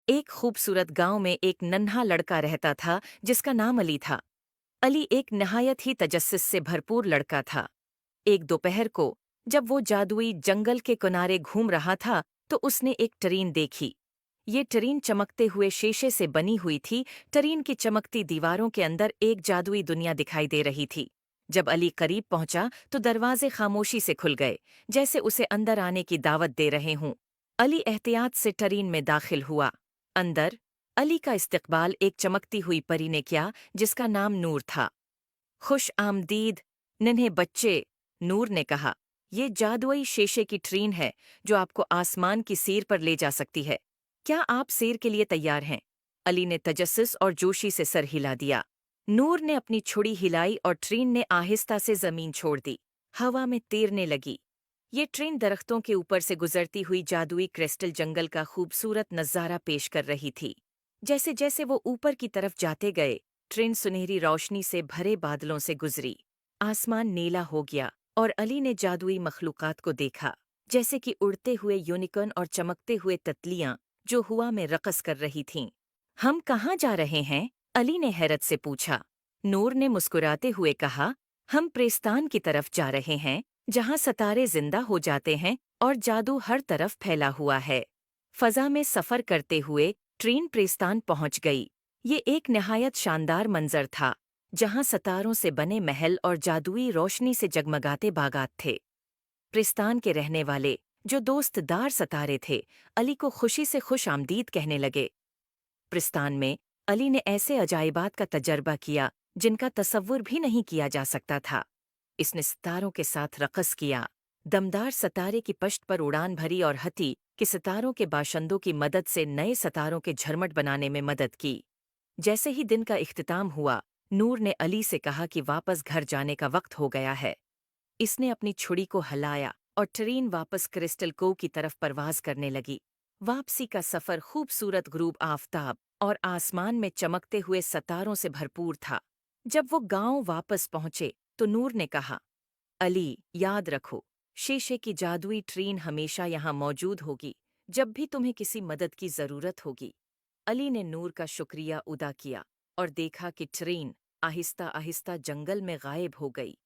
एक खूबसूरत गांव में एक नन्हा लड़का रहता था जिसका नाम अली था। अली एक नहायत ही तजस्सुस से भरपूर लड़का था। एक दोपहर को जब वो जादुई जंगल के किनारे घूम रहा था तो उसने एक टरीन देखी। ये टरीन चमकते हुए शीशे से बनी हुई थी। टरीन की चमकती दीवारों के अंदर एक जादुई दुनिया दिखाई दे रही थी। जब अली करीब पहुंचा तो दरवाजे खामोशी से खुल गए, जैसे उसे अंदर आने की दावत दे रहे हों। अली एहतियात से टरीन में दाखिल हुआ। अंदर अली का इस्तकबाल एक चमकती हुई परी ने किया जिसका नाम नूर था। खुश आमदीद नन्हे बच्चे, नूर ने कहा। ये जादुई शीशे की ट्रेन है जो आपको आसमान की सैर पर ले जा सकती है। क्या आप सैर के लिए तैयार हैं? अली ने तजस्सुस और जोशी से सर हिला दिया। नूर ने अपनी छुड़ी हिलाई और ट्रेन ने आहिस्ता से जमीन छोड़ दी। हवा में तैरने लगी। ये ट्रेन दरख्तों के ऊपर से गुजरती हुई जादुई क्रिस्टल जंगल का खूबसूरत नज़ारा पेश कर रही थी। जैसे जैसे वो ऊपर की तरफ जाते गए, ट्रेन सुनहरी रोशनी से भरे बादलों से गुजरी। आसमान नीला हो गया और अली ने जादुई मखलूकात को देखा, जैसे कि उड़ते हुए यूनिकॉर्न और चमकते हुए तितलियां जो हवा में रक़स कर रही थीं। हम कहाँ जा रहे हैं? अली ने हैरत से पूछा। नूर ने मुस्कुराते हुए कहा, हम प्रेस्तान की तरफ जा रहे हैं, जहाँ सितारे जिंदा हो जाते हैं और जादू हर तरफ फैला हुआ है। फजा में सफर करते हुए ट्रेन प्रेस्तान पहुंच गई। ये एक नहायत शानदार मंजर था, जहां सितारों से बने महल और जादुई रोशनी से जगमगाते बागात थे। प्रेस्तान के रहने वाले, जो दोस्तदार सितारे थे, अली को खुशी से खुश आमदीद कहने लगे। प्रेस्तान में अली ने ऐसे अजायबात का तजर्बा किया जिनका तसव्वुर भी नहीं किया जा सकता था। इसने सितारों के साथ रक़स किया, दमदार सितारे की पश्त पर उड़ान भरी और हती कि सितारों के बाशिंदों की मदद से नए सितारों के झरमट बनाने में मदद की। जैसे ही दिन का इख्तिताम हुआ, नूर ने अली से कहा कि वापस घर जाने का वक्त हो गया है। इसने अपनी छुड़ी को हिलाया और ट्रेन वापस क्रिस्टल कोव की तरफ परवाज करने लगी। वापसी का सफर खूबसूरत गुरूब आफताब और आसमान में चमकते हुए सितारों से भरपूर था। जब वो गांव वापस पहुंचे तो नूर ने कहा, अली, याद रखो, शीशे की जादुई ट्रेन हमेशा यहाँ मौजूद होगी जब भी तुम्हें किसी मदद की जरूरत होगी। अली ने नूर का शुक्रिया अदा किया और देखा कि ट्रेन आहिस्ता आहिस्ता जंगल में गायब हो गई।